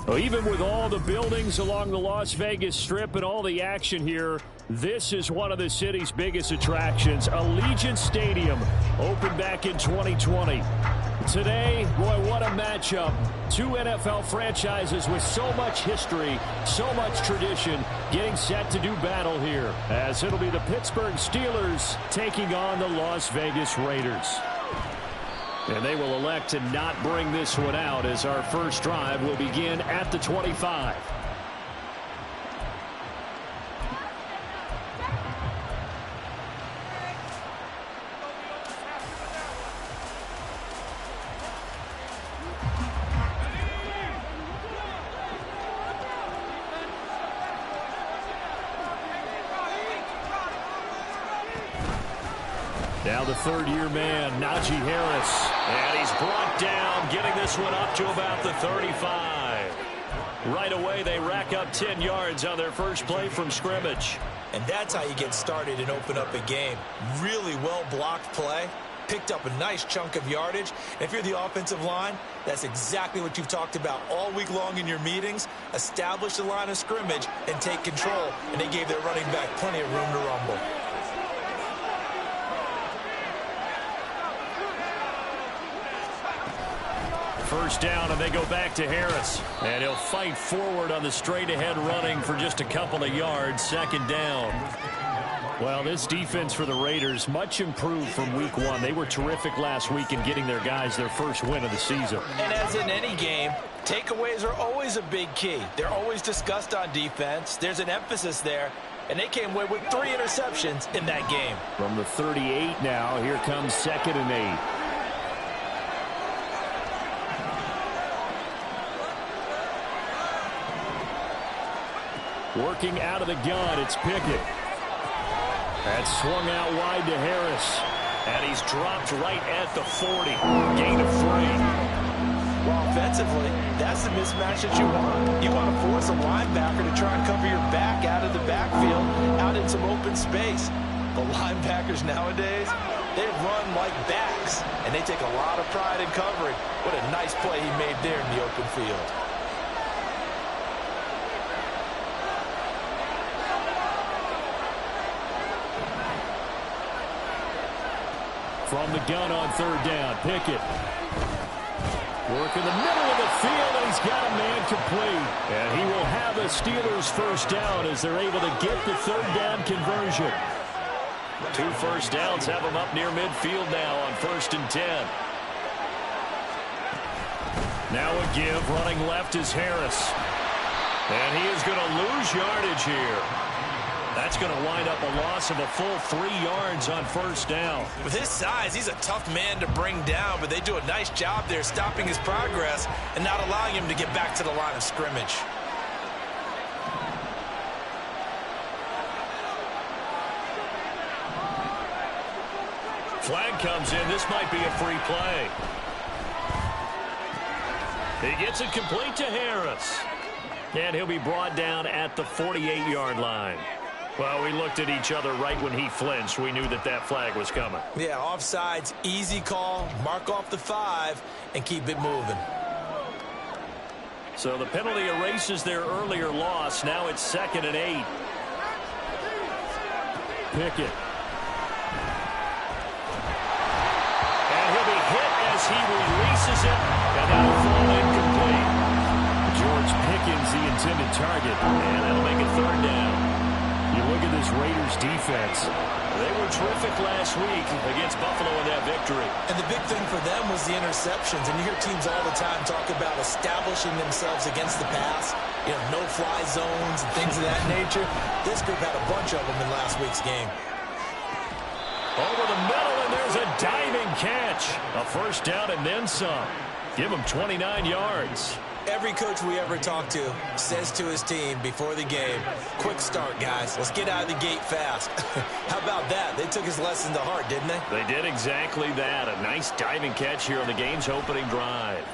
Well, even with all the buildings along the Las Vegas Strip and all the action here, this is one of the city's biggest attractions. Allegiant Stadium opened back in 2020. Today, boy, what a matchup. Two NFL franchises with so much history, so much tradition, getting set to do battle here, as it'll be the Pittsburgh Steelers taking on the Las Vegas Raiders. And they will elect to not bring this one out, as our first drive will begin at the 25. Now the third-year man, Najee Harris. And he's brought down, getting this one up to about the 35. Right away, they rack up 10 yards on their first play from scrimmage. And that's how you get started and open up a game. Really well-blocked play. Picked up a nice chunk of yardage. And if you're the offensive line, that's exactly what you've talked about all week long in your meetings. Establish the line of scrimmage and take control. And they gave their running back plenty of room to rumble. First down, and they go back to Harris. And he'll fight forward on the straight-ahead running for just a couple of yards. Second down. Well, this defense for the Raiders, much improved from week one. They were terrific last week in getting their guys their first win of the season. And as in any game, takeaways are always a big key. They're always discussed on defense. There's an emphasis there. And they came away with 3 interceptions in that game. From the 38 now, here comes 2nd and 8. Working out of the gun, it's Pickett. That's swung out wide to Harris. And he's dropped right at the 40. Gain of 3. Well, offensively, that's the mismatch that you want. You want to force a linebacker to try and cover your back out of the backfield, out in some open space. The linebackers nowadays, they run like backs, and they take a lot of pride in covering. What a nice play he made there in the open field. From the gun on third down, Pickett. Work in the middle of the field, and he's got a man complete. And he will have a Steelers first down as they're able to get the third down conversion. 2 first downs have them up near midfield now on 1st and 10. Now a give, running left is Harris. And he is going to lose yardage here. That's going to wind up a loss of a full 3 yards on first down. With his size, he's a tough man to bring down, but they do a nice job there stopping his progress and not allowing him to get back to the line of scrimmage. Flag comes in. This might be a free play. He gets it complete to Harris. And he'll be brought down at the 48-yard line. Well, we looked at each other right when he flinched. We knew that that flag was coming. Yeah, offsides, easy call. Mark off the 5 and keep it moving. So the penalty erases their earlier loss. Now it's 2nd and 8. Pickett. And he'll be hit as he releases it. And that'll fall incomplete. George Pickens, the intended target. And that'll make it 3rd down. You look at this Raiders defense. They were terrific last week against Buffalo in that victory. And the big thing for them was the interceptions. And you hear teams all the time talk about establishing themselves against the pass. You know, no-fly zones and things of that nature. This group had a bunch of them in last week's game. Over the middle, and there's a diving catch. A first down and then some. Give him 29 yards. Every coach we ever talk to says to his team before the game, quick start, guys. Let's get out of the gate fast. How about that? They took his lesson to heart, didn't they? They did exactly that. A nice diving catch here on the game's opening drive.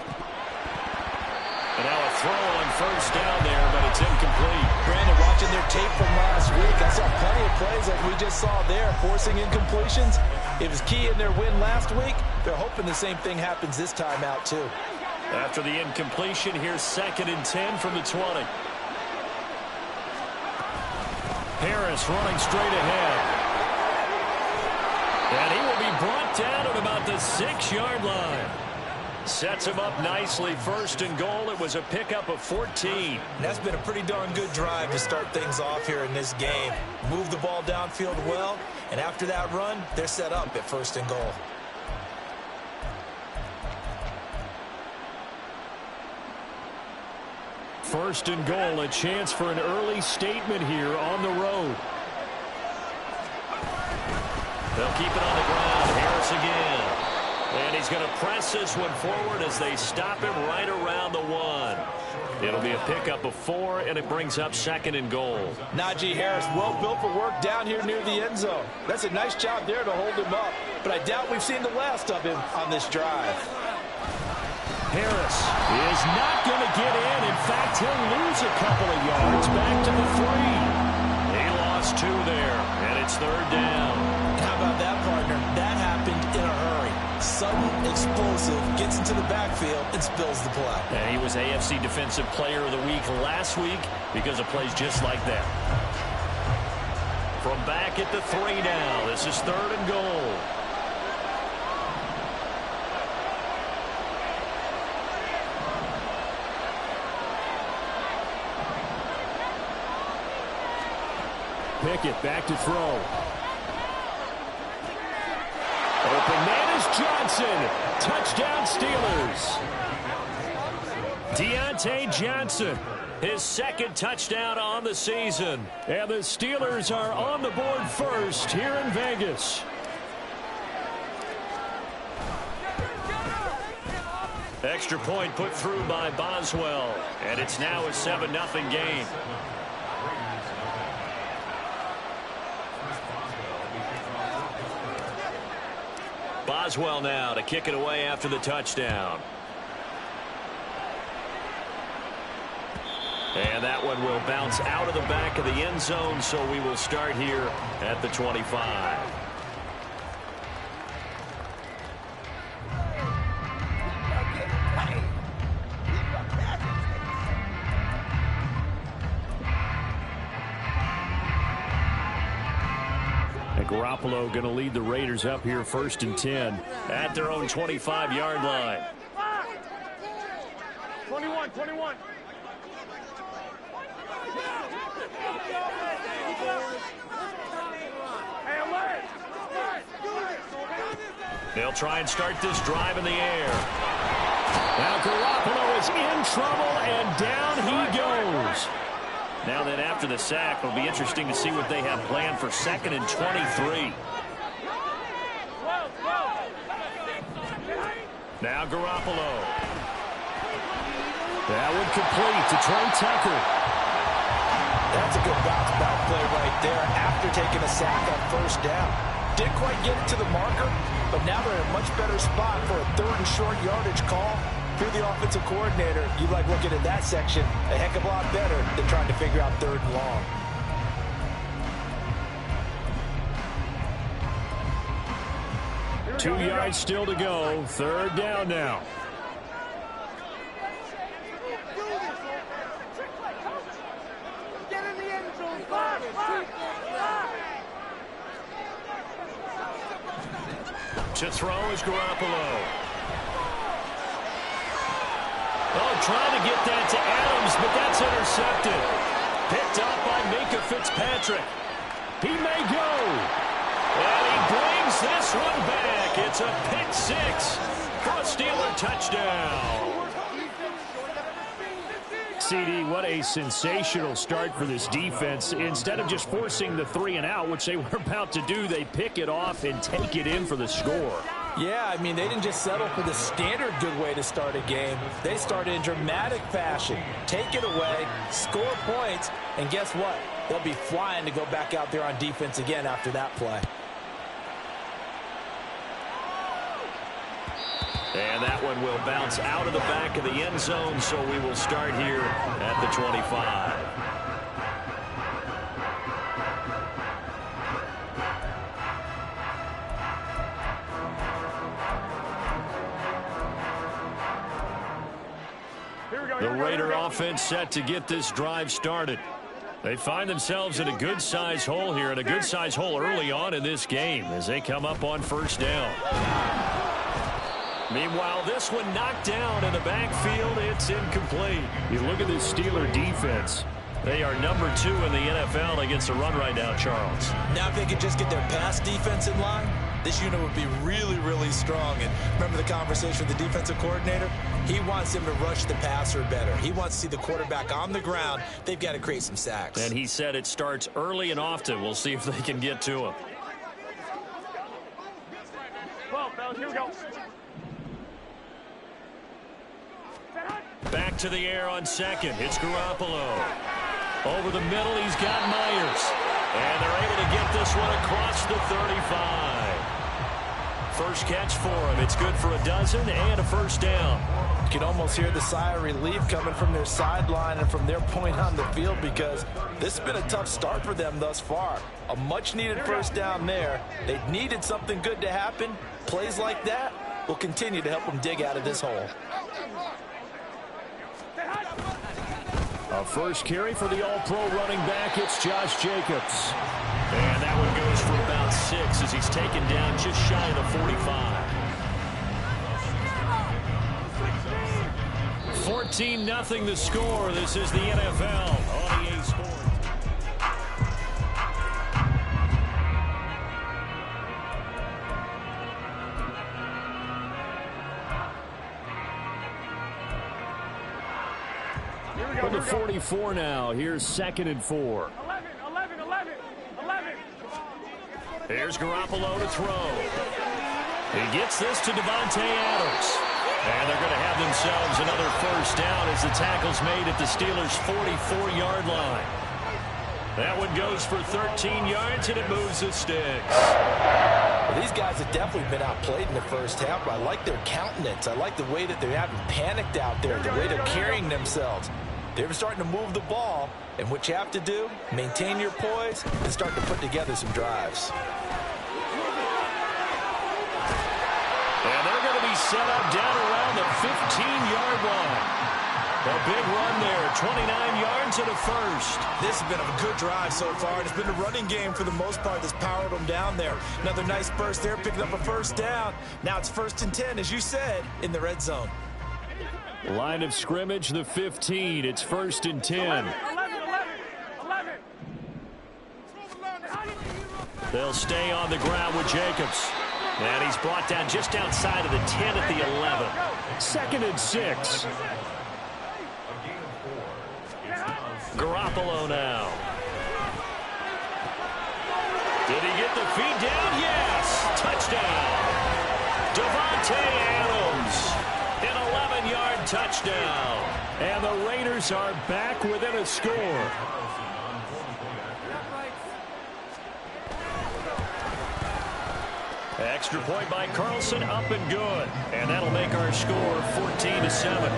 And now a throw on first down there, but it's incomplete. Brandon, watching their tape from last week, I saw plenty of plays like we just saw there, forcing incompletions. It was key in their win last week. They're hoping the same thing happens this time out, too. After the incompletion, here's 2nd and 10 from the 20. Harris running straight ahead. And he will be brought down at about the 6-yard line. Sets him up nicely. 1st and goal. It was a pickup of 14. That's been a pretty darn good drive to start things off here in this game. Move the ball downfield well, and after that run, they're set up at 1st and goal. First and goal, a chance for an early statement here on the road. They'll keep it on the ground. Harris again. And he's going to press this one forward as they stop him right around the 1. It'll be a pickup of 4, and it brings up 2nd and goal. Najee Harris, well built for work down here near the end zone. That's a nice job there to hold him up. But I doubt we've seen the last of him on this drive. Harris is not going to get in. In fact, he'll lose a couple of yards back to the 3. He lost 2 there, and it's 3rd down. How about that, partner? That happened in a hurry. Sudden, explosive, gets into the backfield and spills the play. And he was AFC Defensive Player of the Week last week because of plays just like that. From back at the 3 now, this is 3rd and goal. Pickett back to throw. Open man is Johnson. Touchdown Steelers. Deontay Johnson, his 2nd touchdown on the season. And the Steelers are on the board first here in Vegas. Extra point put through by Boswell. And it's now a 7-0 game. Boswell now to kick it away after the touchdown. And that one will bounce out of the back of the end zone, so we will start here at the 25. Garoppolo going to lead the Raiders up here 1st and 10 at their own 25-yard line. 21. They'll try and start this drive in the air. Now Garoppolo is in trouble, and down he goes. Now then, after the sack, it'll be interesting to see what they have planned for 2nd and 23. Now Garoppolo. That one complete to Trey Tucker. That's a good bounce-back play right there after taking a sack on 1st down. Didn't quite get it to the marker, but now they're in a much better spot for a 3rd and short yardage call. If you're the offensive coordinator, you like looking at that section a heck of a lot better than trying to figure out 3rd and long. Two yards still to go. 3rd down now. Get in the end zone. To throw is Garoppolo. Oh, trying to get that to Adams, but that's intercepted. Picked up by Minkah Fitzpatrick. He may go. And he brings this one back. It's a pick 6 for a Steeler touchdown. CD, what a sensational start for this defense. Instead of just forcing the 3 and out, which they were about to do, they pick it off and take it in for the score. Yeah, I mean, they didn't just settle for the standard good way to start a game. They started in dramatic fashion. Take it away, score points, and guess what? They'll be flying to go back out there on defense again after that play. And that one will bounce out of the back of the end zone, so we will start here at the 25. The Raider offense set to get this drive started. They find themselves in a good-sized hole here, and a good-sized hole early on in this game as they come up on first down. Meanwhile, this one knocked down in the backfield. It's incomplete. You look at this Steeler defense. They are number 2 in the NFL against the run right now, Charles. Now if they could just get their pass defense in line, this unit would be really, really strong. And remember the conversation with the defensive coordinator? He wants them to rush the passer better. He wants to see the quarterback on the ground. They've got to create some sacks. And he said it starts early and often. We'll see if they can get to him. Well, fellas, here we go. Back to the air on second. It's Garoppolo. Over the middle, he's got Myers. And they're able to get this one across the 35. First catch for him. It's good for a dozen and a first down. You can almost hear the sigh of relief coming from their sideline and from their point on the field because this has been a tough start for them thus far. A much-needed first down there. They needed something good to happen. Plays like that will continue to help them dig out of this hole. A first carry for the all-pro running back. It's Josh Jacobs. And that one goes for about 6 as he's taken down just shy of the 45. 14-0 the score. This is the NFL on EA Sports. From the 44 now. Here's 2nd and 4. 11. Here's Garoppolo to throw. He gets this to Davante Adams. And they're going to have themselves another first down as the tackle's made at the Steelers' 44-yard line. That one goes for 13 yards, and it moves the sticks. Well, these guys have definitely been outplayed in the first half, but I like their countenance. I like the way that they haven't panicked out there, the way they're carrying themselves. They're starting to move the ball, and what you have to do, maintain your poise and start to put together some drives. And they're going to be set up down around the 15-yard line. A big run there, 29 yards and a first. This has been a good drive so far. It's been the running game for the most part that's powered them down there. Another nice burst there, picking up a first down. Now it's 1st and 10, as you said, in the red zone. Line of scrimmage, the 15. It's 1st and 10. 11. They'll stay on the ground with Jacobs. And he's brought down just outside of the 10 at the 11. 2nd and 6. Garoppolo now. Did he get the feed down? Yes. Touchdown. Davante Adams. An 11-yard touchdown. And the Raiders are back within a score. Extra point by Carlson, up and good. And that'll make our score 14-7.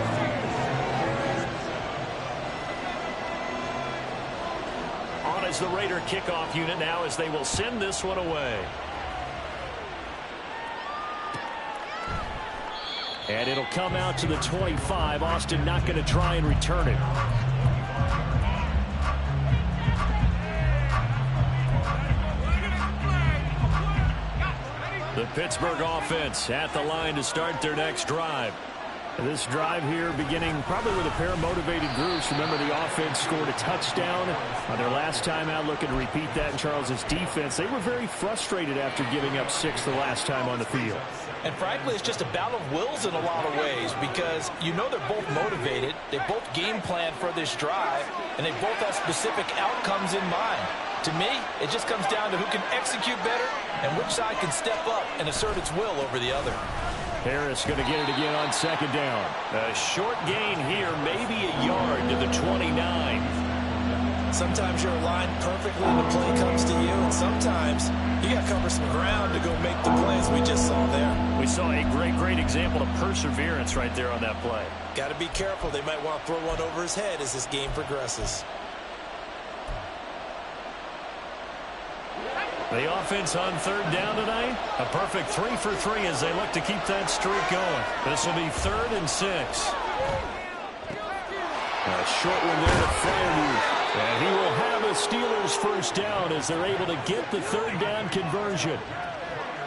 On as the Raider kickoff unit now as they will send this one away. And it'll come out to the 25. Austin not going to try and return it. The Pittsburgh offense at the line to start their next drive. This drive here beginning probably with a pair of motivated groups. Remember, the offense scored a touchdown on their last time out, looking to repeat that in Charles's defense. They were very frustrated after giving up 6 the last time on the field. And frankly, it's just a battle of wills in a lot of ways because you know they're both motivated. They both game plan for this drive, and they both have specific outcomes in mind. To me, it just comes down to who can execute better and which side can step up and assert its will over the other. Harris going to get it again on second down. A short gain here, maybe a yard to the 29. Sometimes you're aligned perfectly and the play comes to you, and sometimes you got to cover some ground to go make the plays we just saw there. We saw a great example of perseverance right there on that play. Got to be careful. They might want to throw one over his head as this game progresses. The offense on third down tonight, a perfect 3 for 3 as they look to keep that streak going. This will be 3rd and 6. A short one there to Freiermuth. And he will have a Steelers first down as they're able to get the third down conversion.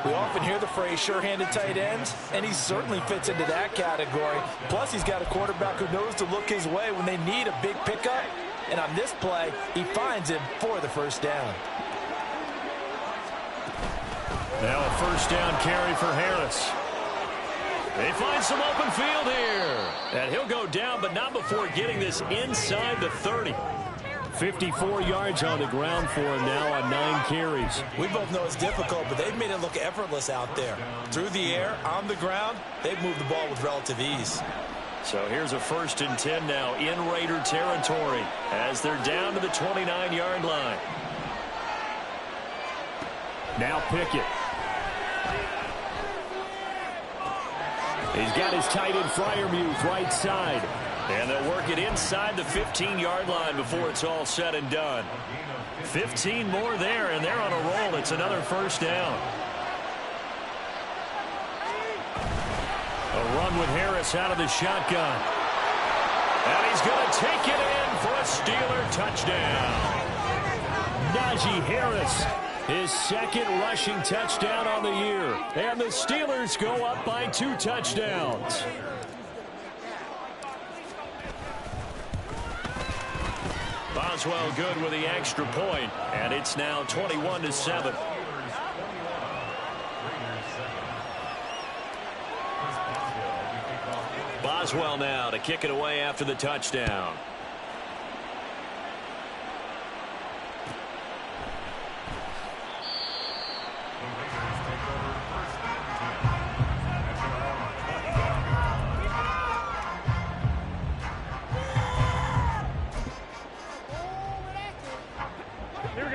We often hear the phrase sure-handed tight ends, and he certainly fits into that category. Plus, he's got a quarterback who knows to look his way when they need a big pickup. And on this play, he finds him for the first down. Now a first down carry for Harris. They find some open field here. And he'll go down, but not before getting this inside the 30. 54 yards on the ground for him now on 9 carries. We both know it's difficult, but they've made it look effortless out there. Through the air, on the ground, they've moved the ball with relative ease. So here's a 1st and 10 now in Raider territory as they're down to the 29-yard line. Now Pickett. He's got his tight end Freiermuth right side. And they'll work it inside the 15-yard line before it's all said and done. 15 more there, and they're on a roll. It's another first down. A run with Harris out of the shotgun. And he's going to take it in for a Steeler touchdown. Najee Harris, his 2nd rushing touchdown on the year. And the Steelers go up by 2 touchdowns. Boswell good with the extra point, and it's now 21-7. Boswell now to kick it away after the touchdown.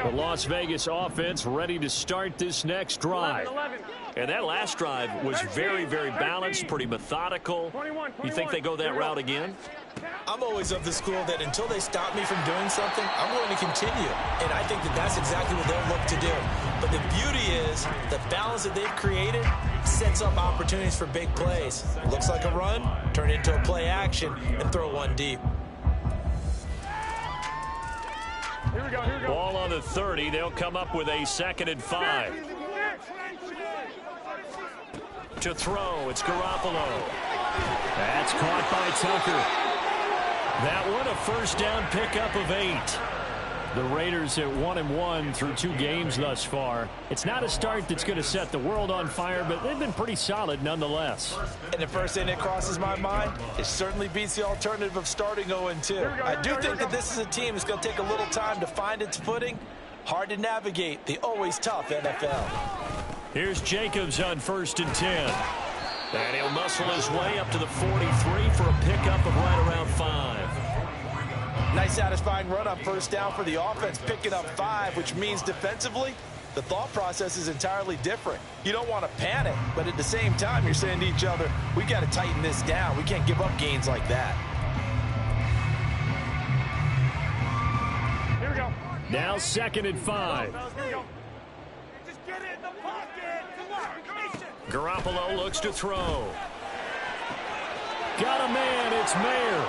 The Las Vegas offense ready to start this next drive. 11. And that last drive was very balanced, pretty methodical. You think they go that route again? I'm always of the school that until they stop me from doing something, I'm going to continue. And I think that that's exactly what they'll look to do. But the beauty is the balance that they've created sets up opportunities for big plays. Looks like a run, turn it into a play action, and throw one deep. Here we go. Ball on the 30. They'll come up with a 2nd and 5. To throw, it's Garoppolo. That's caught by Tucker. That one a first down pickup of 8. The Raiders at 1-1 through 2 games thus far. It's not a start that's going to set the world on fire, but they've been pretty solid nonetheless. And the first thing that crosses my mind, it certainly beats the alternative of starting 0-2. I do think that this is a team that's going to take a little time to find its footing. Hard to navigate the always tough NFL. Here's Jacobs on 1st and 10. And he'll muscle his way up to the 43 for a pickup of right around 5. Nice satisfying run on first down for the offense, picking up 5, which means defensively, the thought process is entirely different. You don't want to panic, but at the same time, you're saying to each other, we got to tighten this down. We can't give up gains like that. Here we go. Now 2nd and 5. Here we go. Just get it in the pocket. Garoppolo looks to throw. Got a man. It's Mayer.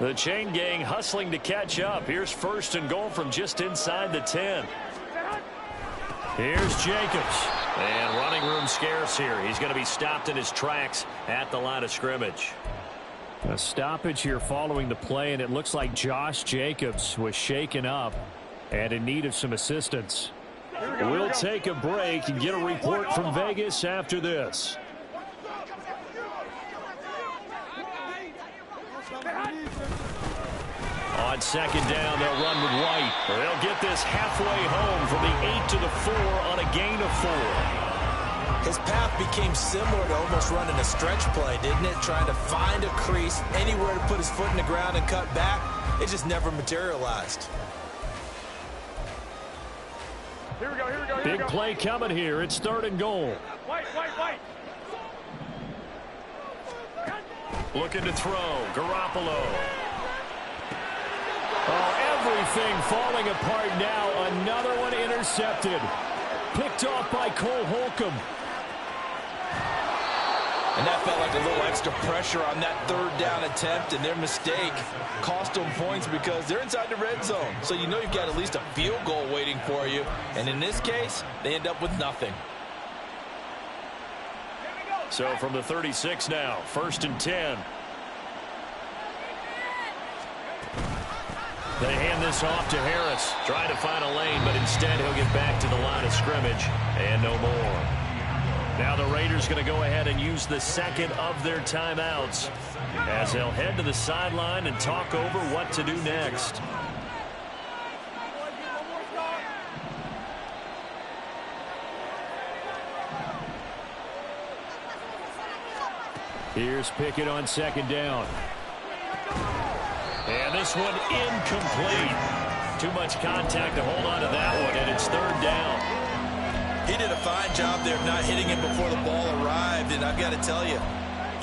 The chain gang hustling to catch up. Here's 1st and goal from just inside the 10. Here's Jacobs. And running room scarce here. He's going to be stopped in his tracks at the line of scrimmage. A stoppage here following the play, and it looks like Josh Jacobs was shaken up and in need of some assistance. We'll take a break and get a report from Vegas after this. On 2nd down, they'll run with White. They'll get this halfway home from the 8 to the 4 on a gain of 4. His path became similar to almost running a stretch play, didn't it? Trying to find a crease, anywhere to put his foot in the ground and cut back. It just never materialized. Here we go, here we go, here Big we go. play coming here. It's 3rd and goal. White. Looking to throw. Garoppolo. Oh, everything falling apart now. Another one intercepted. Picked off by Cole Holcomb. And that felt like a little extra pressure on that 3rd down attempt, and their mistake cost them points because they're inside the red zone. So you know you've got at least a field goal waiting for you. And in this case, they end up with nothing. So from the 36 now, 1st and 10. They hand this off to Harris. Trying to find a lane, but instead he'll get back to the line of scrimmage. And no more. Now the Raiders going to go ahead and use the 2nd of their timeouts as they'll head to the sideline and talk over what to do next. Here's Pickett on 2nd down. And this one incomplete. Too much contact to hold on to that one, and it's 3rd down. He did a fine job there of not hitting it before the ball arrived, and I've got to tell you,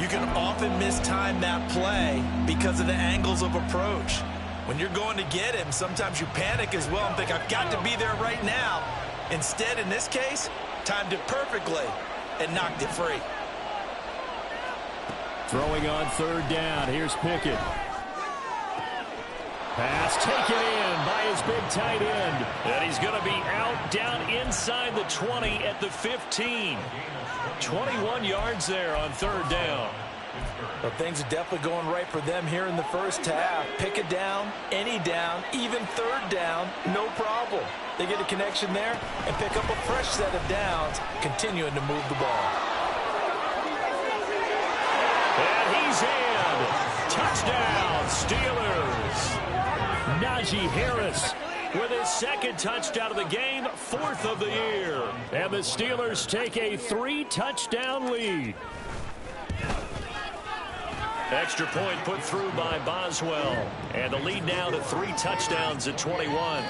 you can often mistime that play because of the angles of approach. When you're going to get him, sometimes you panic as well and think, I've got to be there right now. Instead, in this case, timed it perfectly and knocked it free. Throwing on 3rd down. Here's Pickett. Pass taken in by his big tight end. And he's going to be out down inside the 20 at the 15. 21 yards there on 3rd down. Well, things are definitely going right for them here in the first half. Pick it down, any down, even 3rd down, no problem. They get a connection there and pick up a fresh set of downs, continuing to move the ball. And he's in. Touchdown, Steelers. Najee Harris with his 2nd touchdown of the game, 4th of the year. And the Steelers take a 3-touchdown lead. Extra point put through by Boswell. And the lead now to 3 touchdowns at 21.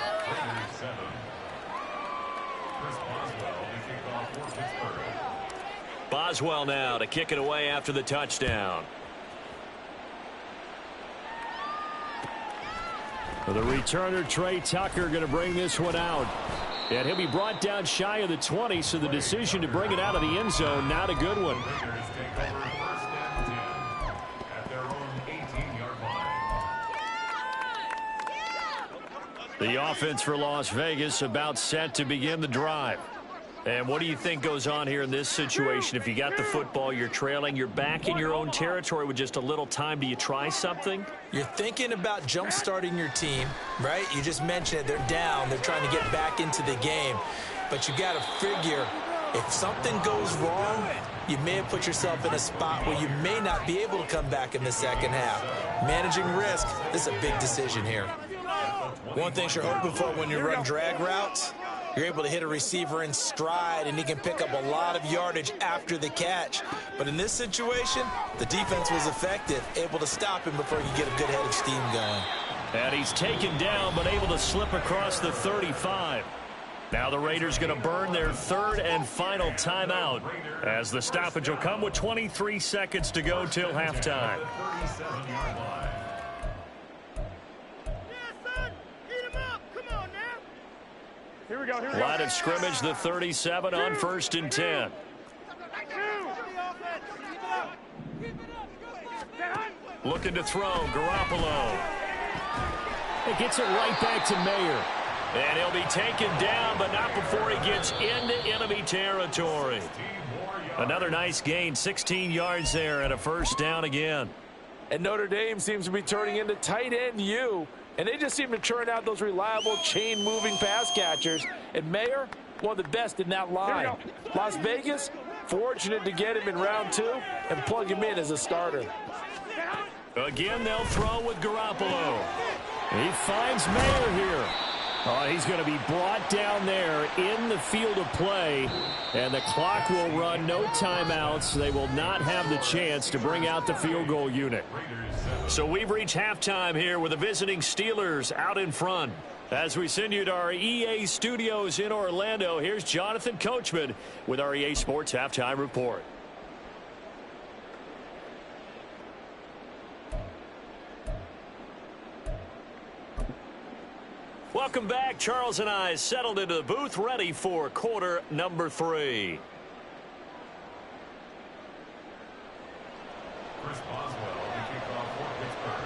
Boswell now to kick it away after the touchdown. The returner, Trey Tucker, going to bring this one out. And he'll be brought down shy of the 20, so the decision to bring it out of the end zone, not a good one. The offense for Las Vegas about set to begin the drive. And what do you think goes on here in this situation? If you got the football, you're trailing, you're back in your own territory with just a little time. Do you try something? You're thinking about jump-starting your team, right? You just mentioned it. They're down. They're trying to get back into the game. But you got to figure, if something goes wrong, you may have put yourself in a spot where you may not be able to come back in the second half. Managing risk, this is a big decision here. One thing you're hoping for when you run drag routes, you're able to hit a receiver in stride, and he can pick up a lot of yardage after the catch. But in this situation, the defense was effective, able to stop him before you get a good head of steam going. And he's taken down, but able to slip across the 35. Now the Raiders going to burn their 3rd and final timeout as the stoppage will come with 23 seconds to go till halftime. Here we go, here we go. Line of scrimmage, the 37 on 1st and 10. Looking to throw, Garoppolo. It gets it right back to Mayer. And he'll be taken down, but not before he gets into enemy territory. Another nice gain, 16 yards there and a first down again. And Notre Dame seems to be turning into tight end U. And they just seem to churn out those reliable chain-moving pass catchers. And Mayer, one of the best in that line. Las Vegas, fortunate to get him in round 2 and plug him in as a starter. Again, they'll throw with Garoppolo. He finds Mayer here. Oh, he's going to be brought down there in the field of play, and the clock will run, no timeouts. They will not have the chance to bring out the field goal unit. So we've reached halftime here with the visiting Steelers out in front. As we send you to our EA studios in Orlando, here's Jonathan Coachman with our EA Sports Halftime Report. Welcome back. Charles and I settled into the booth, ready for quarter number 3. Chris Boswell, the kickoff for Pittsburgh.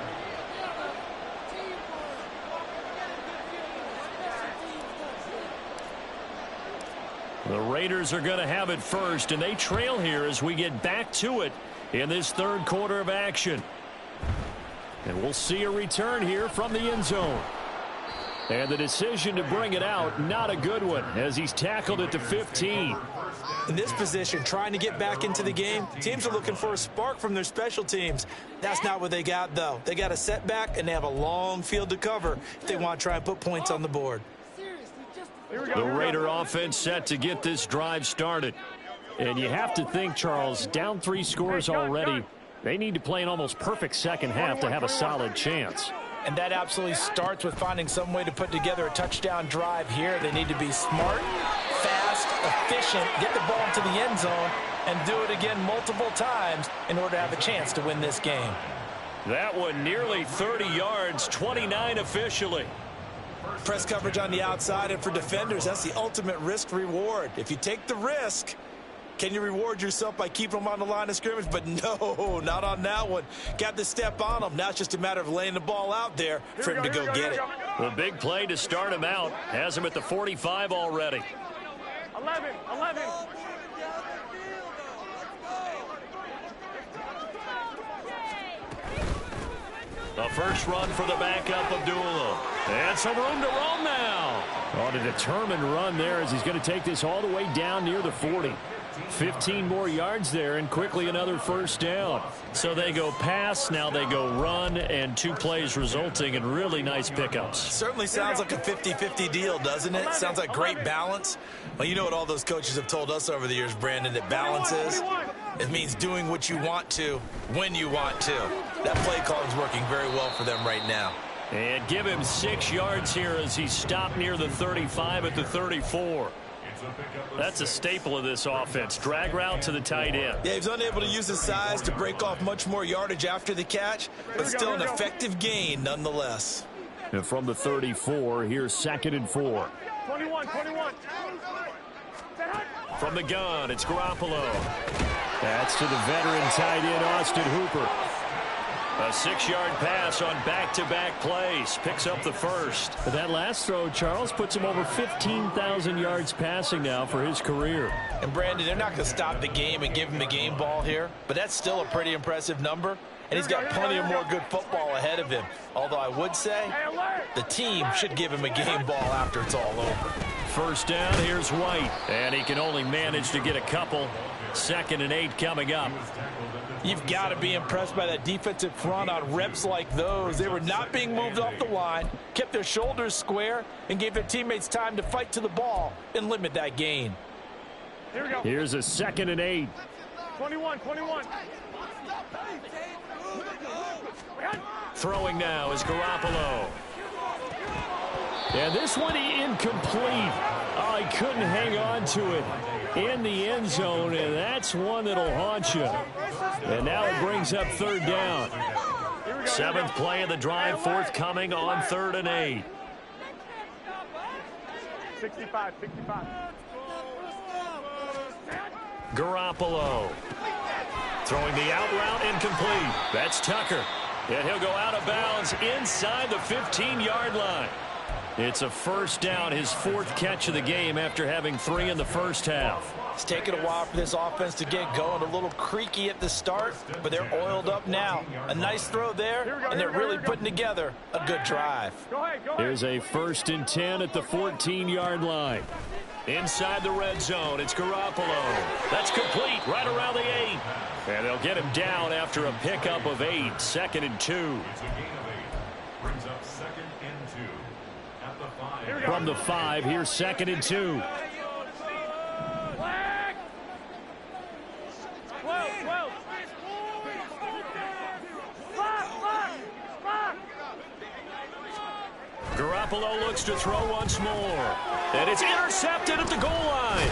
The Raiders are going to have it first, and they trail here as we get back to it in this third quarter of action. And we'll see a return here from the end zone. And the decision to bring it out, not a good one, as he's tackled at the 15. In this position, trying to get back into the game, teams are looking for a spark from their special teams. That's not what they got, though. They got a setback, and they have a long field to cover if they want to try and put points on the board. The Raider offense set to get this drive started. And you have to think, Charles, down 3 scores already. They need to play an almost perfect second half to have a solid chance. And that absolutely starts with finding some way to put together a touchdown drive here. They need to be smart, fast, efficient, get the ball into the end zone, and do it again multiple times in order to have a chance to win this game. That one nearly 30 yards, 29 officially. Press coverage on the outside, and for defenders, that's the ultimate risk-reward. If you take the risk, can you reward yourself by keeping them on the line of scrimmage? But no, not on that one. Got to step on them. Now it's just a matter of laying the ball out there for him to go get it. The big play to start him out has him at the 45 already. 11. The first run for the backup, Abdullah. And some room to roam now. On a determined run there as he's going to take this all the way down near the 40. 15 more yards there, and quickly another first down. So they go pass, now they go run, and 2 plays resulting in really nice pickups. Certainly sounds like a 50-50 deal, doesn't it? Sounds like great balance. Well, you know what all those coaches have told us over the years, Brandon, that balance is? It means doing what you want to, when you want to. That play call is working very well for them right now. And give him 6 yards here as he stopped near the 35 at the 34. That's a staple of this offense. Drag route to the tight end. Yeah, he was unable to use his size to break off much more yardage after the catch, but still an effective gain nonetheless. And from the 34, here's 2nd and 4. 21. From the gun, it's Garoppolo. That's to the veteran tight end, Austin Hooper. A 6-yard pass on back-to-back plays. Picks up the first. But that last throw, Charles, puts him over 15,000 yards passing now for his career. And, Brandon, they're not going to stop the game and give him the game ball here, but that's still a pretty impressive number. And he's got plenty of more good football ahead of him. Although I would say the team should give him a game ball after it's all over. First down, here's White. And he can only manage to get a couple. 2nd and 8 coming up. You've got to be impressed by that defensive front on reps like those. They were not being moved off the line, kept their shoulders square, and gave their teammates time to fight to the ball and limit that gain. Here we go. Here's a 2nd and 8. 21. Throwing now is Garoppolo. And this one incomplete. Oh, he couldn't hang on to it in the end zone, and that's one that'll haunt you. And now it brings up 3rd down. 7th play of the drive forthcoming on 3rd and 8. 65. Garoppolo. Throwing the out route incomplete. That's Tucker. And he'll go out of bounds inside the 15-yard line. It's a first down, his 4th catch of the game after having 3 in the first half. It's taken a while for this offense to get going. A little creaky at the start, but they're oiled up now. A nice throw there, and they're really putting together a good drive. Go ahead. Here's a 1st and 10 at the 14-yard line. Inside the red zone, it's Garoppolo. That's complete, right around the 8. And they'll get him down after a pickup of 8, 2nd and 2. It's a gain of 8. Brings up 2nd and 2 at the 5. From the 5, here's 2nd and 2. Garoppolo looks to throw once more. And it's intercepted at the goal line.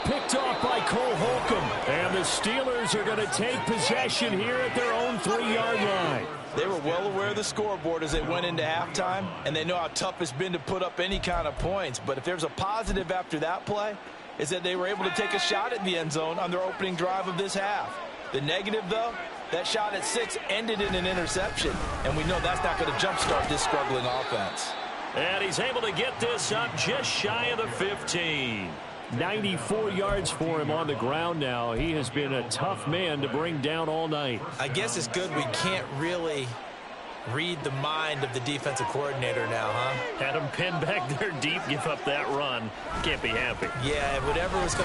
Picked off by Cole Holcomb. And the Steelers are going to take possession here at their own 3-yard line. They were well aware of the scoreboard as they went into halftime, and they know how tough it's been to put up any kind of points. But if there's a positive after that play, is that they were able to take a shot at the end zone on their opening drive of this half. The negative, though, that shot at 6 ended in an interception, and we know that's not going to jumpstart this struggling offense. And he's able to get this up just shy of the 15. 94 yards for him on the ground now. He has been a tough man to bring down all night. I guess it's good we can't really read the mind of the defensive coordinator now, huh? Had him pinned back there deep, give up that run. Can't be happy. Yeah, whatever's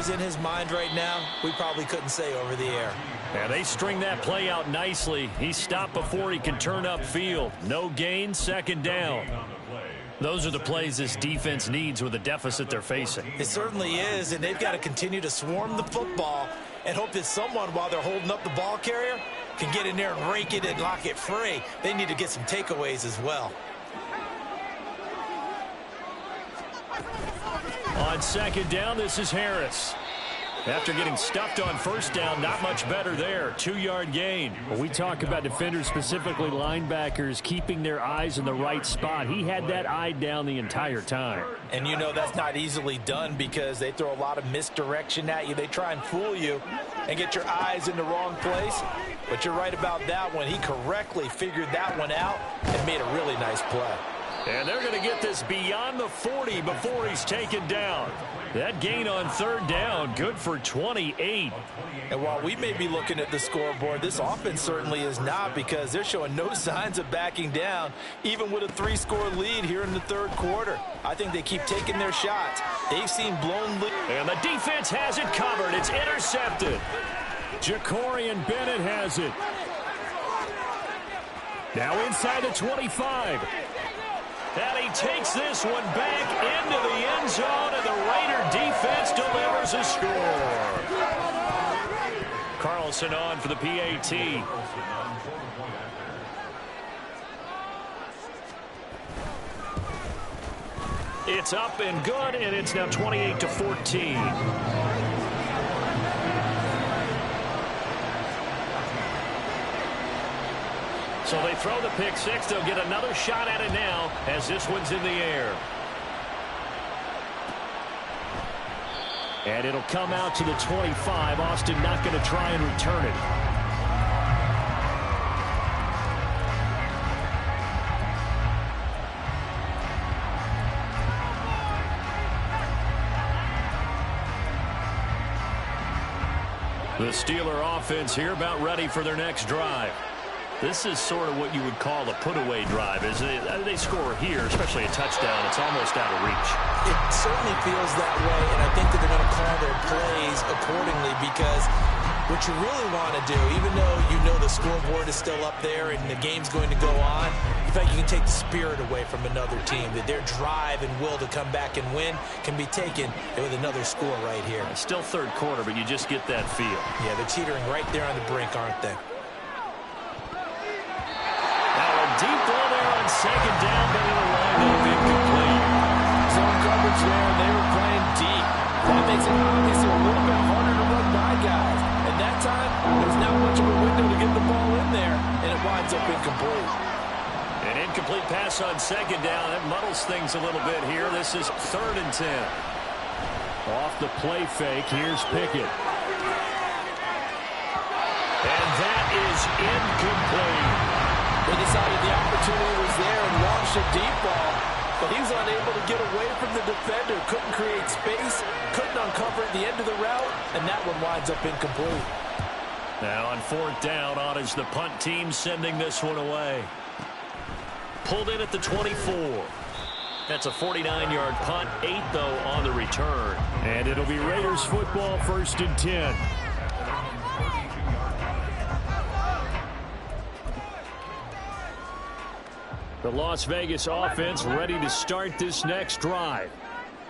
in his mind right now, we probably couldn't say over the air. And they string that play out nicely. He stopped before he can turn upfield. No gain, 2nd down. Those are the plays this defense needs with the deficit they're facing. It certainly is, and they've got to continue to swarm the football and hope that someone, while they're holding up the ball carrier, can get in there and rake it and lock it free. They need to get some takeaways as well. On 2nd down, this is Harris. After getting stuffed on 1st down, not much better there. 2-yard gain. When we talk about defenders, specifically linebackers, keeping their eyes in the right spot, he had that eye down the entire time. And you know that's not easily done because they throw a lot of misdirection at you. They try and fool you and get your eyes in the wrong place. But you're right about that one. He correctly figured that one out and made a really nice play. And they're going to get this beyond the 40 before he's taken down. That gain on 3rd down, good for 28. And while we may be looking at the scoreboard, this offense certainly is not, because they're showing no signs of backing down, even with a 3-score lead here in the 3rd quarter. I think they keep taking their shots. They've seen blown lead. And the defense has it covered. It's intercepted. Jacorian Bennett has it. Now inside the 25. And he takes this one back into the end zone, and the Raider defense delivers a score. Carlson on for the PAT. It's up and good, and it's now 28-14. So they throw the pick 6. They'll get another shot at it now as this one's in the air. And it'll come out to the 25. Austin not going to try and return it. The Steeler offense here about ready for their next drive. This is sort of what you would call a put-away drive. As they score here, especially a touchdown, it's almost out of reach. It certainly feels that way, and I think that they're going to call their plays accordingly, because what you really want to do, even though you know the scoreboard is still up there and the game's going to go on, in fact, you can take the spirit away from another team, that their drive and will to come back and win can be taken with another score right here. It's still 3rd quarter, but you just get that feel. Yeah, they're teetering right there on the brink, aren't they? Deep ball there on 2nd down, but it'll wind up incomplete. Zone coverage there, and they were playing deep. That makes it obviously a little bit harder to run by guys. And that time, there's not much of a window to get the ball in there, and it winds up incomplete. An incomplete pass on 2nd down. That muddles things a little bit here. This is 3rd and 10. Off the play fake, here's Pickett. And that is incomplete. He decided the opportunity was there and launched a deep ball, but he was unable to get away from the defender. Couldn't create space, couldn't uncover at the end of the route, and that one winds up incomplete. Now on fourth down, on is the punt team sending this one away. Pulled in at the 24. That's a 49-yard punt, 8 though on the return. And it'll be Raiders football, 1st and 10. The Las Vegas offense ready to start this next drive.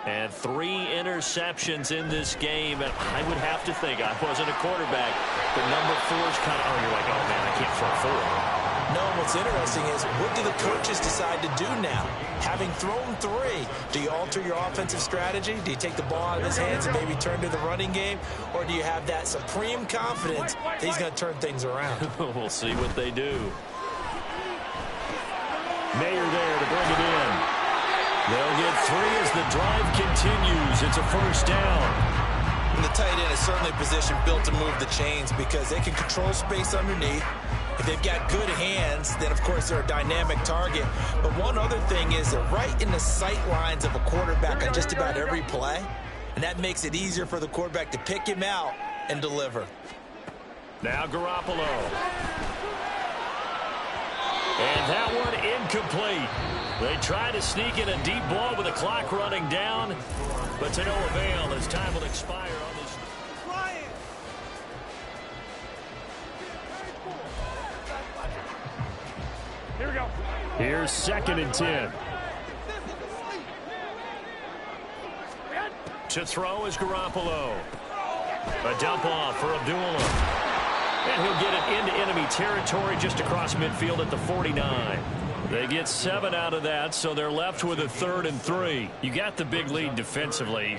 And 3 interceptions in this game. And I would have to think, I wasn't a quarterback, but number 4's kind of, oh, you're like, oh, man, I can't throw 4. No, what's interesting is, what do the coaches decide to do now? Having thrown 3, do you alter your offensive strategy? Do you take the ball out of his hands and maybe turn to the running game? Or do you have that supreme confidence that he's going to turn things around? We'll see what they do. Mayer there to bring it in. They'll get 3 as the drive continues. It's a 1st down. And the tight end is certainly a position built to move the chains because they can control space underneath. If they've got good hands, then, of course, they're a dynamic target. But one other thing is they're right in the sight lines of a quarterback on just about every play. And that makes it easier for the quarterback to pick him out and deliver. Now Garoppolo. And that one incomplete. They try to sneak in a deep ball with the clock running down, but to no avail as time will expire on this. Here we go. Here's 2nd and 10. To throw is Garoppolo. A dump off for Abdullah. And he'll get it into enemy territory just across midfield at the 49. They get 7 out of that, so they're left with a 3rd and 3. You got the big lead defensively.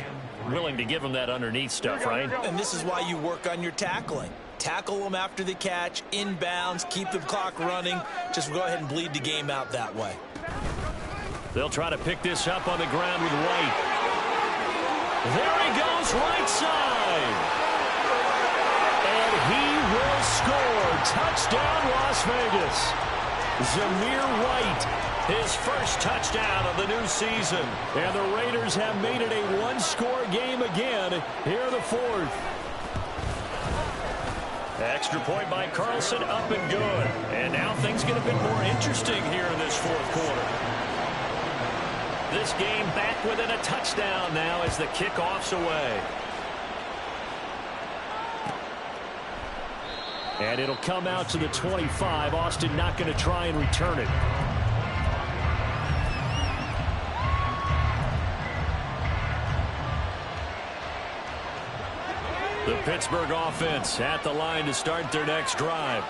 Willing to give them that underneath stuff, right? And this is why you work on your tackling. Tackle them after the catch, inbounds, keep the clock running. Just go ahead and bleed the game out that way. They'll try to pick this up on the ground with White. There he goes, right side. And he will score. Touchdown, Las Vegas. Zamir White, his first touchdown of the new season. And the Raiders have made it a 1-score game again. Here the 4th. Extra point by Carlson, up and good. And now things get a bit more interesting here in this 4th quarter. This game back within a touchdown now as the kickoff's away. And it'll come out to the 25. Austin not going to try and return it. The Pittsburgh offense at the line to start their next drive.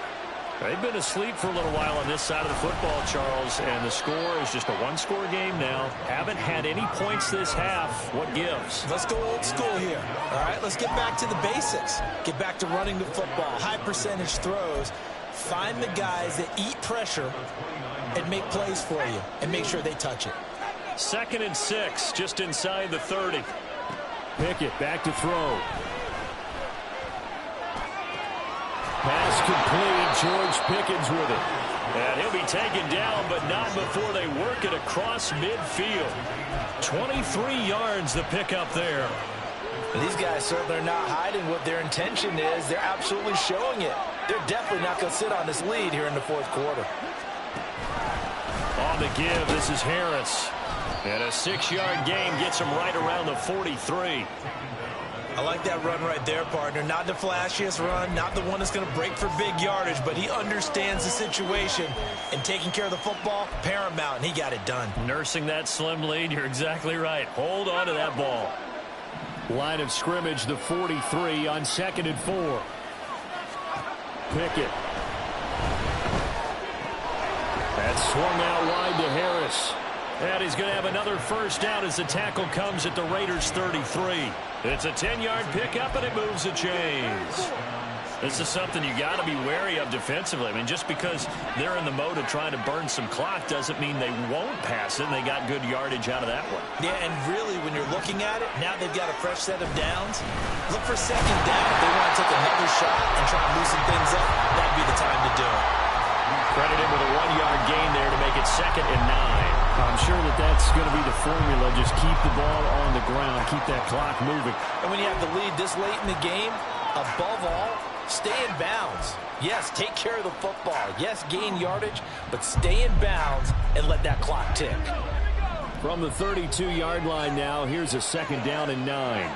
They've been asleep for a little while on this side of the football, Charles, and the score is just a 1-score game now. Haven't had any points this half. What gives? Let's go old school here. All right, let's get back to the basics. Get back to running the football, high percentage throws. Find the guys that eat pressure and make plays for you and make sure they touch it. 2nd and 6, just inside the 30. Pickett back to throw. Pass complete. George Pickens with it. And he'll be taken down, but not before they work it across midfield. 23 yards the pickup there. And these guys certainly are not hiding what their intention is. They're absolutely showing it. They're definitely not going to sit on this lead here in the 4th quarter. On the give, this is Harris. And a 6-yard gain gets him right around the 43. I like that run right there, partner. Not the flashiest run, not the one that's going to break for big yardage, but he understands the situation, and taking care of the football, paramount, and he got it done. Nursing that slim lead, you're exactly right. Hold on to that ball. Line of scrimmage, the 43 on 2nd and 4. Pickett. That's swung out wide to Harris. And he's going to have another 1st down as the tackle comes at the Raiders' 33. It's a 10-yard pickup, and it moves the chains. This is something you got to be wary of defensively. I mean, just because they're in the mode of trying to burn some clock doesn't mean they won't pass it, and they got good yardage out of that one. Yeah, and really, when you're looking at it, now they've got a fresh set of downs. Look for 2nd down. If they want to take another shot and try and loosen things up, that'd be the time to do it. Credit him with a 1-yard gain there to make it 2nd and 9. I'm sure that that's going to be the formula. Just keep the ball on the ground. Keep that clock moving. And when you have the lead this late in the game, above all, stay in bounds. Yes, take care of the football. Yes, gain yardage, but stay in bounds and let that clock tick. From the 32-yard line now, here's a 2nd down and 9.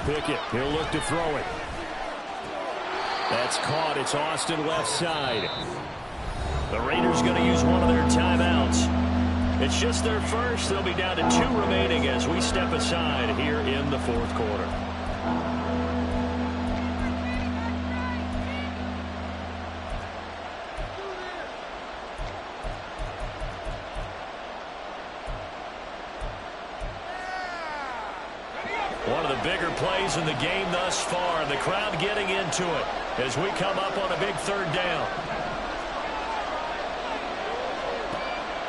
Pickett, he'll look to throw it. That's caught. It's Austin left side. The Raiders going to use one of their timeouts. It's just their first. They'll be down to 2 remaining as we step aside here in the 4th quarter. One of the bigger plays in the game thus far. The crowd getting into it as we come up on a big 3rd down.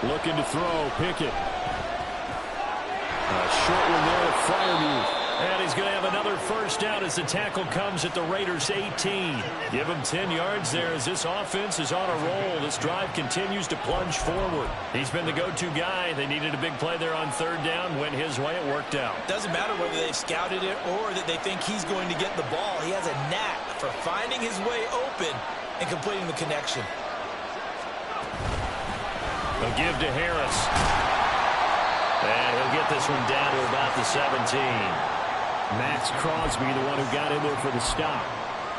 Looking to throw, Pickett. A short one there, Freiermuth. And he's going to have another first down as the tackle comes at the Raiders' 18. Give him 10 yards there as this offense is on a roll. This drive continues to plunge forward. He's been the go-to guy. They needed a big play there on 3rd down. Went his way. It worked out. Doesn't matter whether they've scouted it or that they think he's going to get the ball. He has a knack for finding his way open and completing the connection. A give to Harris. And he'll get this one down to about the 17. Max Crosby, the one who got in there for the stop.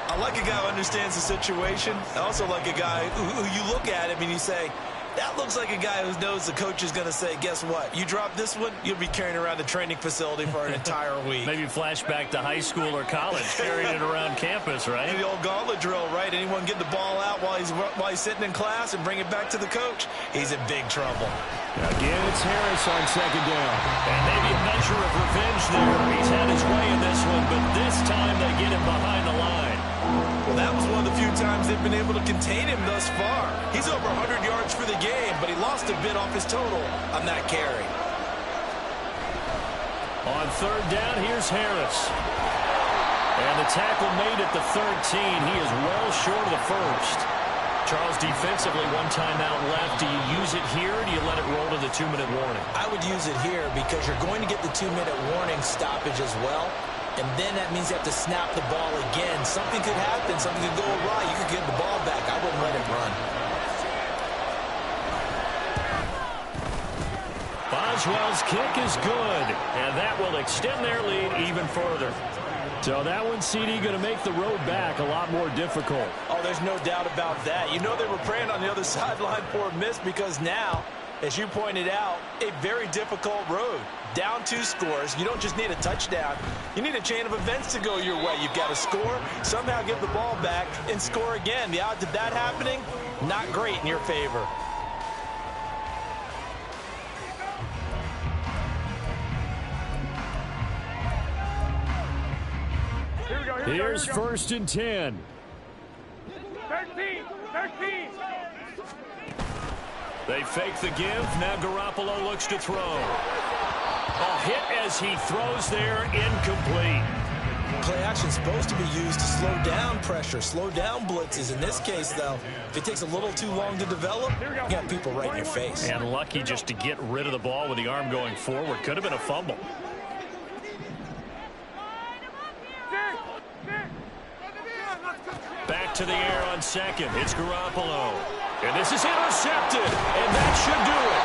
I like a guy who understands the situation. I also like a guy who you look at him and you say, that looks like a guy who knows the coach is going to say, guess what? You drop this one, you'll be carrying around the training facility for an entire week. Maybe flashback to high school or college, carrying it around campus, right? The old gauntlet drill, right? Anyone get the ball out while he's sitting in class and bring it back to the coach? He's in big trouble. Again, it's Harris on 2nd down. And maybe a measure of revenge there. He's had his way in this one, but this time they get him behind the line. Well, that was one of the few times they've been able to contain him thus far. He's over 100 yards for the game, but he lost a bit off his total on that carry. On 3rd down, here's Harris. And the tackle made at the 13. He is well short of the first. Charles, defensively, 1 timeout left. Do you use it here, or do you let it roll to the 2-minute warning? I would use it here because you're going to get the 2-minute warning stoppage as well. And then that means you have to snap the ball again. Something could happen. Something could go awry. You could get the ball back. I wouldn't let it run. Boswell's kick is good, and that will extend their lead even further. So that one, CD, going to make the road back a lot more difficult. Oh, there's no doubt about that. You know they were praying on the other sideline for a miss because now, as you pointed out, a very difficult road. Down 2 scores. You don't just need a touchdown. You need a chain of events to go your way. You've got to score, somehow get the ball back, and score again. The odds of that happening, not great in your favor. Here's 1st and 10. 13. They fake the give. Now Garoppolo looks to throw. A hit as he throws there, incomplete. Play action is supposed to be used to slow down pressure, slow down blitzes. In this case, though, if it takes a little too long to develop, you got people right in your face. And lucky just to get rid of the ball with the arm going forward. Could have been a fumble. Back to the air on 2nd. It's Garoppolo. And this is intercepted. And that should do it.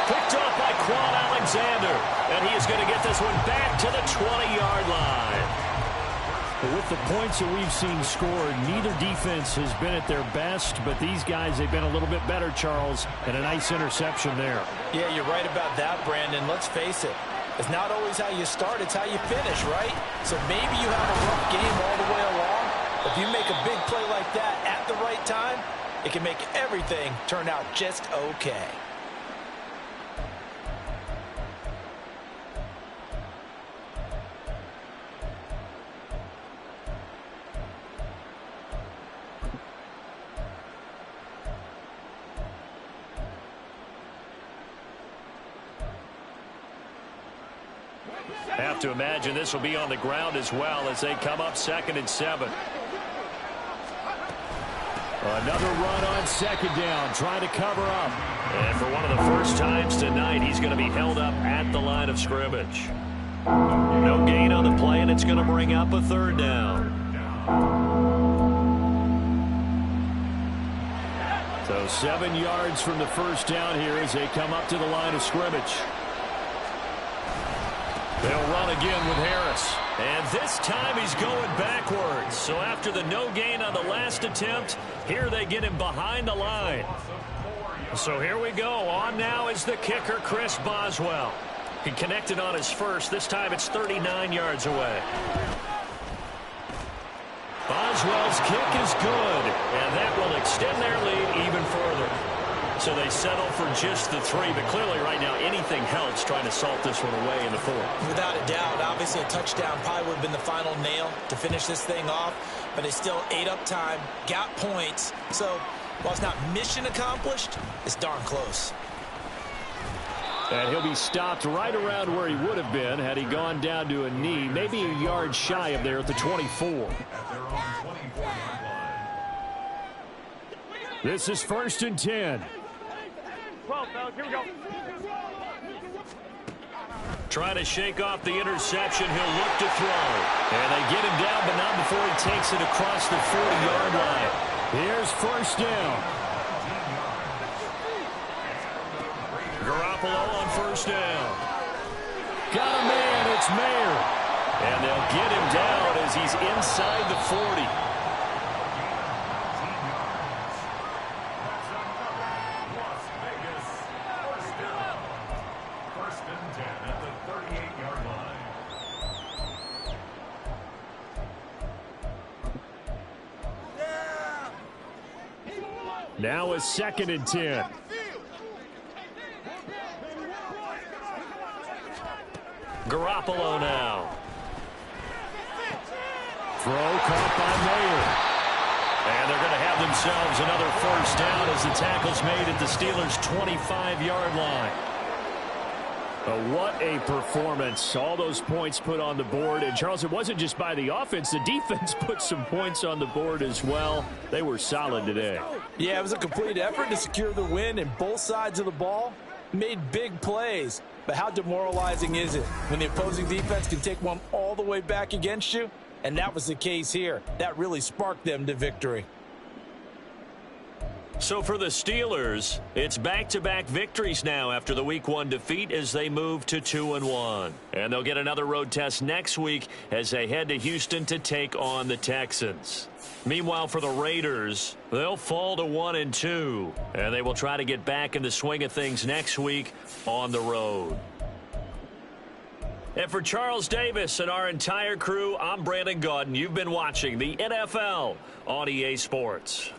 Picked off by Quan Alexander. And he is going to get this one back to the 20-yard line. With the points that we've seen scored, neither defense has been at their best, but these guys, they've been a little bit better, Charles, and a nice interception there. Yeah, you're right about that, Brandon. Let's face it. It's not always how you start, it's how you finish, right? So maybe you have a rough game all the way along. If you make a big play like that at the right time, it can make everything turn out just okay. Have to imagine this will be on the ground as well as they come up 2nd and 7. Another run on 2nd down, trying to cover up. And for one of the first times tonight, he's going to be held up at the line of scrimmage. No gain on the play, and it's going to bring up a 3rd down. So 7 yards from the first down here as they come up to the line of scrimmage. They'll run again with Harris. And this time he's going backwards. So after the no gain on the last attempt, here they get him behind the line. So here we go. On now is the kicker, Chris Boswell. He connected on his first. This time it's 39 yards away. Boswell's kick is good, and that will extend their lead even further. So they settle for just the 3, but clearly right now anything helps trying to salt this one away in the 4th. Without a doubt, obviously a touchdown probably would have been the final nail to finish this thing off, but it's still ate up time, got points. So while it's not mission accomplished, it's darn close. And he'll be stopped right around where he would have been had he gone down to a knee, maybe a yard shy of there at the 24. This is 1st and 10. 12, fellas. Here we go. Trying to shake off the interception. He'll look to throw. And they get him down, but not before he takes it across the 40-yard line. Here's 1st down. Garoppolo on 1st down. Got a man. It's Mayer. And they'll get him down as he's inside the 40. Now a 2nd and 10. Garoppolo now. Throw caught by Mayer. And they're going to have themselves another 1st down as the tackle's made at the Steelers' 25-yard line. What a performance. All those points put on the board. And, Charles, it wasn't just by the offense. The defense put some points on the board as well. They were solid today. Yeah, it was a complete effort to secure the win, and both sides of the ball made big plays. But how demoralizing is it when the opposing defense can take one all the way back against you? And that was the case here. That really sparked them to victory. So for the Steelers, it's back-to-back victories now after the Week 1 defeat as they move to 2-1. And they'll get another road test next week as they head to Houston to take on the Texans. Meanwhile, for the Raiders, they'll fall to 1-2. And they will try to get back in the swing of things next week on the road. And for Charles Davis and our entire crew, I'm Brandon Gaudin. You've been watching the NFL on EA Sports.